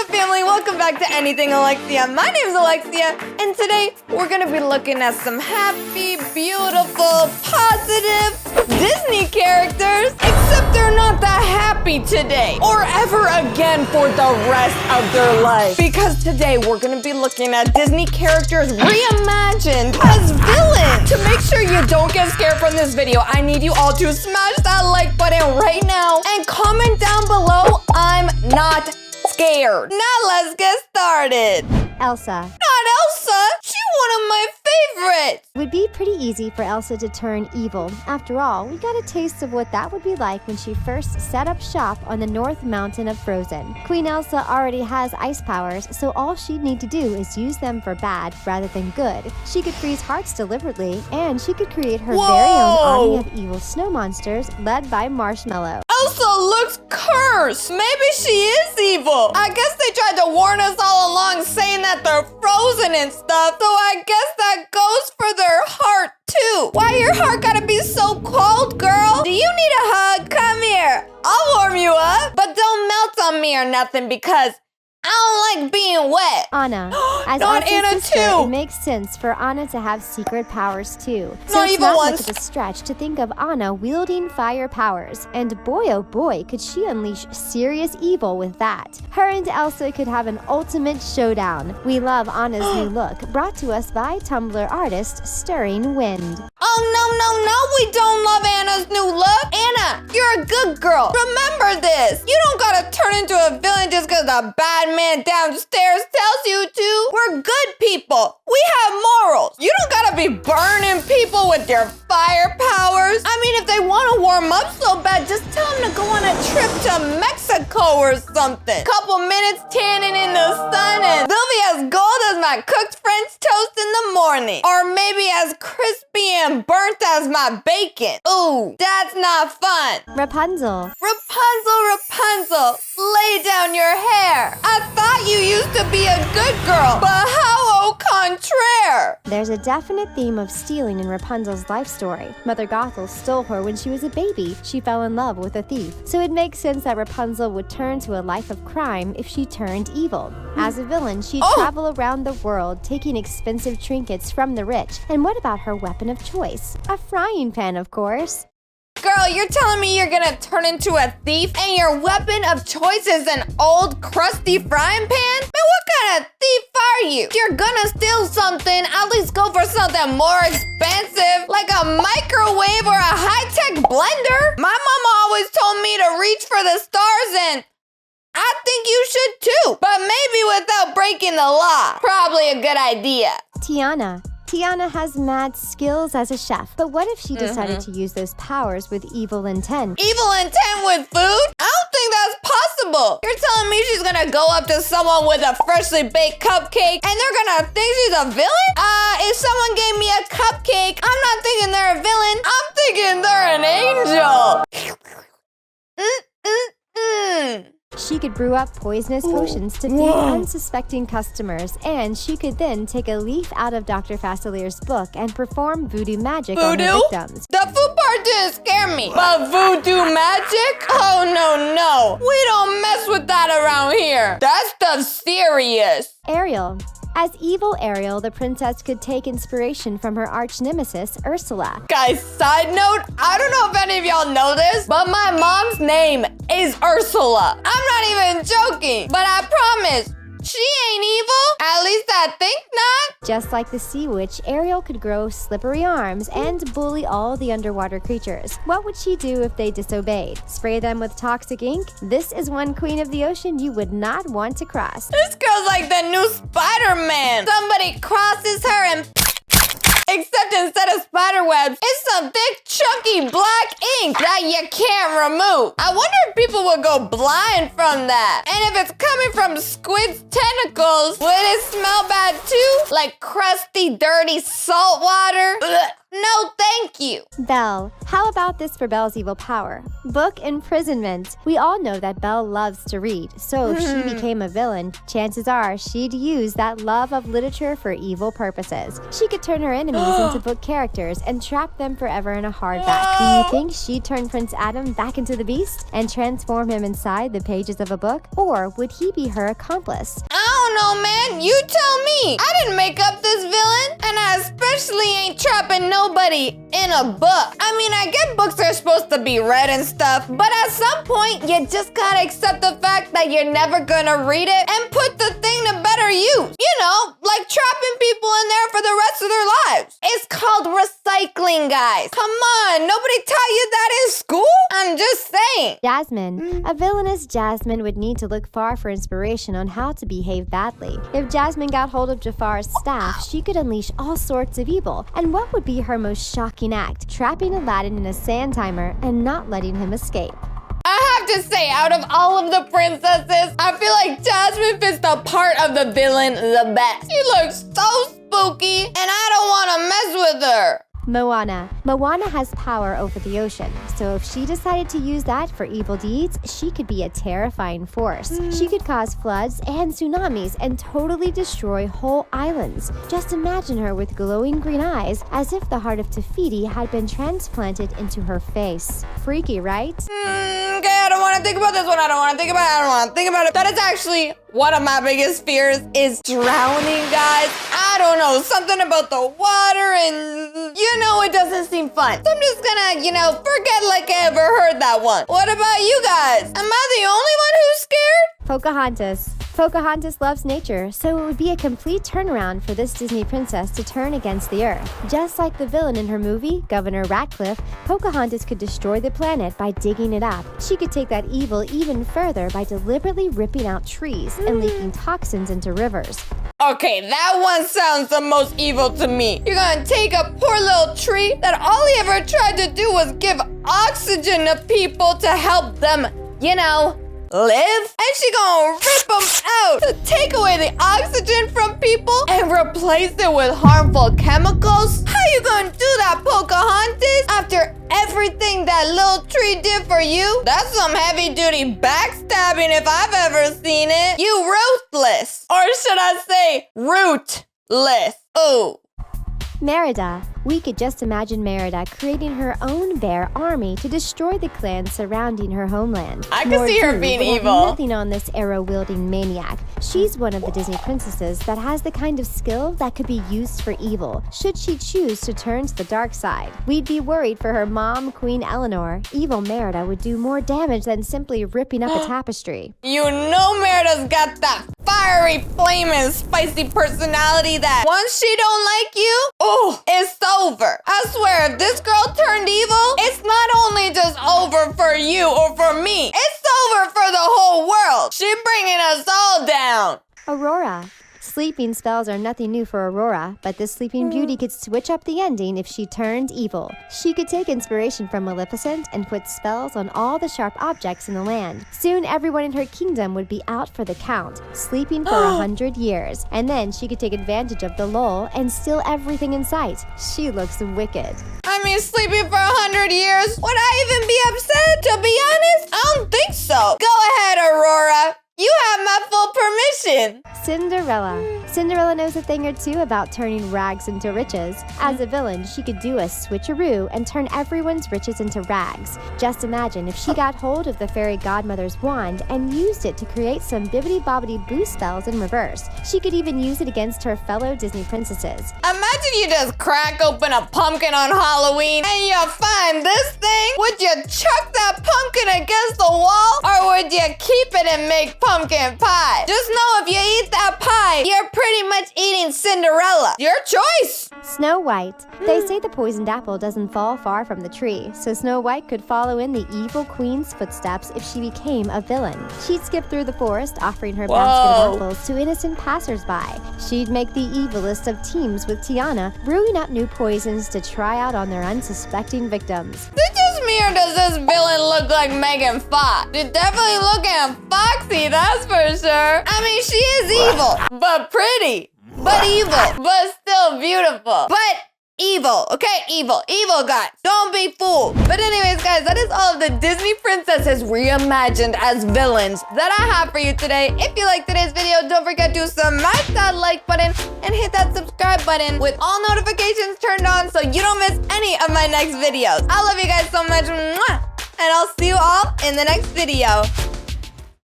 family, welcome back to Anything Alexia. My name's Alexia, and today we're gonna be looking at some happy, beautiful, positive Disney characters, except they're not that happy today, or ever again for the rest of their life. Because today we're gonna be looking at Disney characters reimagined as villains. To make sure you don't get scared from this video, I need you all to smash that like button right now and comment down below, I'm not scared. Now let's get started. Elsa. Not Elsa! She's one of my favorites! It would be pretty easy for Elsa to turn evil. After all, we got a taste of what that would be like when she first set up shop on the North Mountain of Frozen. Queen Elsa already has ice powers, so all she'd need to do is use them for bad rather than good. She could freeze hearts deliberately, and she could create her very own army of evil snow monsters led by Marshmallow. Elsa looks cursed! Maybe she is evil! I guess they tried to warn us all along saying that they're frozen and stuff, so I guess that goes for their heart too. Why your heart gotta be so cold, girl? Do you need a hug? Come here. I'll warm you up. But don't melt on me or nothing because I don't like being wet. Anna. As Not Elsa's Anna sister, too. it makes sense for Anna to have secret powers too. So Not it's evil not ones. much of a stretch to think of Anna wielding fire powers. And boy oh boy, could she unleash serious evil with that. Her and Elsa could have an ultimate showdown. We love Anna's new look, brought to us by Tumblr artist Stirring Wind. Oh, no, we don't love Anna's new look. Anna, you're a good girl. Remember this. You don't gotta turn into a villain just because the bad man downstairs tells you to. We're good people. We have morals. You don't gotta be burning people with your fire powers. I mean, if they want to warm up so bad, just tell them to go on a trip to Mexico or something. Couple minutes tanning in the sun and they'll be as gold as my cooked French toast in the morning. Or maybe as crispy and burnt as my bacon. Ooh, that's not fun. Rapunzel. Rapunzel, lay down your hair. I thought you used to be a good girl, but how au contraire? There's a definite theme of stealing in Rapunzel's life story. Mother Gothel stole her when she was a baby. She fell in love with a thief. So it makes sense that Rapunzel would turn to a life of crime if she turned evil. As a villain, she'd travel around the world taking expensive trinkets from the rich. And what about her weapon of choice? A frying pan, of course. Girl, you're telling me you're gonna turn into a thief and your weapon of choice is an old crusty frying pan? Man, what kind of thief are you? If you're gonna steal something, at least go for something more expensive, like a microwave or a high-tech blender. My mama always told me to reach for the stars and I think you should too, but maybe without breaking the law. Probably a good idea. Tiana. Tiana has mad skills as a chef, but what if she decided to use those powers with evil intent? Evil intent with food? I don't think that's possible. You're telling me she's gonna go up to someone with a freshly baked cupcake and they're gonna think she's a villain? If someone gave me a cupcake, I'm not thinking they're a villain. I'm thinking they're an angel. She could brew up poisonous potions to feed unsuspecting customers, and she could then take a leaf out of Dr. Fasolier's book and perform voodoo magic on her victims. The food part didn't scare me, but voodoo magic? Oh, no. We don't mess with that around here. That stuff's serious. Ariel. As evil Ariel, the princess could take inspiration from her arch-nemesis, Ursula. Guys, side note, I don't know if any of y'all know this, but my mom's name is Ursula. I'm not even joking, but I promise, she ain't evil. At least I think not. Just like the sea witch, Ariel could grow slippery arms and bully all the underwater creatures. What would she do if they disobeyed? Spray them with toxic ink? This is one queen of the ocean you would not want to cross. This girl's like the new Spider-Man. Somebody crosses her and except instead of spider webs, it's some thick, chunky black ink that you can't remove. I wonder if people would go blind from that. And if it's coming from squid's tentacles, would it smell bad too? Like crusty, dirty salt water? Ugh. No, thank you. Belle. How about this for Belle's evil power? Book imprisonment. We all know that Belle loves to read, so if she became a villain, chances are she'd use that love of literature for evil purposes. She could turn her enemies into book characters and trap them forever in a hardback. Do you think she'd turn Prince Adam back into the Beast and transform him inside the pages of a book? Or would he be her accomplice? I don't know, man. You tell me. I didn't make up this villain, and I especially ain't trapping nobody in a book. I mean, I get books are supposed to be read and stuff, but at some point, you just gotta accept the fact that you're never gonna read it and put the thing to better use. You know, like trapping people in there for the rest of their lives. It's called recycling, guys. Come on, nobody taught you that in school? I'm just saying. Jasmine. A villainous Jasmine would need to look far for inspiration on how to behave badly. If Jasmine got hold of Jafar's staff, she could unleash all sorts of evil. And what would be her most shocking act? Trapping Aladdin in a sand timer and not letting him escape. I have to say, out of all of the princesses, I feel like Jasmine fits the part of the villain the best. She looks so spooky, and I don't want to mess with her. Moana. Moana has power over the ocean, so if she decided to use that for evil deeds, she could be a terrifying force. She could cause floods and tsunamis and totally destroy whole islands. Just imagine her with glowing green eyes, as if the heart of Te Fiti had been transplanted into her face. Freaky, right? Okay, I don't want to think about this one. I don't want to think about it. I don't want to think about it. That is actually one of my biggest fears is drowning, guys. I don't know, something about the water and, it doesn't seem fun. So I'm just gonna, forget like I ever heard that one. What about you guys? Am I the only one who's scared? Pocahontas. Pocahontas loves nature, so it would be a complete turnaround for this Disney princess to turn against the earth. Just like the villain in her movie, Governor Ratcliffe, Pocahontas could destroy the planet by digging it up. She could take that evil even further by deliberately ripping out trees and leaking toxins into rivers. Okay, that one sounds the most evil to me. You're gonna take a poor little tree that all he ever tried to do was give oxygen to people to help them, live? And she gonna rip them out to take away the oxygen from people and replace it with harmful chemicals? How you gonna do that, Pocahontas? After everything that little tree did for you? That's some heavy-duty backstabbing if I've ever seen it. You ruthless. Or should I say rootless? Ooh. Merida. We could just imagine Merida creating her own bear army to destroy the clans surrounding her homeland. I can see her being evil. Nothing on this arrow-wielding maniac. She's one of the Disney princesses that has the kind of skill that could be used for evil, should she choose to turn to the dark side. We'd be worried for her mom, Queen Eleanor. Evil Merida would do more damage than simply ripping up a tapestry. Merida's got that fiery, flaming, spicy personality that once she don't like you, it's over. I swear, if this girl turned evil, it's not only just over for you or for me, it's over for the whole world. She bringing us all down. Aurora. Sleeping spells are nothing new for Aurora, but this Sleeping Beauty could switch up the ending if she turned evil. She could take inspiration from Maleficent and put spells on all the sharp objects in the land. Soon everyone in her kingdom would be out for the count, sleeping for 100 years, and then she could take advantage of the lull and steal everything in sight. She looks wicked. I mean, sleeping for 100 years? Would I even be upset? To be honest, I don't think so. Go ahead, Aurora. You have my full permission. Cinderella. Cinderella knows a thing or two about turning rags into riches. As a villain, she could do a switcheroo and turn everyone's riches into rags. Just imagine if she got hold of the fairy godmother's wand and used it to create some bibbidi-bobbidi-boo spells in reverse. She could even use it against her fellow Disney princesses. Imagine you just crack open a pumpkin on Halloween and you find this thing. Would you chuck that pumpkin against the wall, or would you keep it and make pumpkin pie? Just know if you eat that pie, you're pretty much eating Cinderella. Your choice. Snow White. They say the poisoned apple doesn't fall far from the tree, so Snow White could follow in the evil queen's footsteps if she became a villain. She'd skip through the forest, offering her basket of apples to innocent passersby. She'd make the evilest of teams with Tiana, brewing up new poisons to try out on their unsuspecting victims. Is it just me, or does this villain look like Megan Fox? She's definitely looking foxy, that's for sure. I mean, she is evil, but pretty, but evil, but still beautiful. But evil, okay? Evil guys. Don't be fooled. But anyways, guys, that is all of the Disney princesses reimagined as villains that I have for you today. If you like today's video, don't forget to smash that like button and hit that subscribe button with all notifications turned on so you don't miss any of my next videos. I love you guys so much, mwah, and I'll see you all in the next video.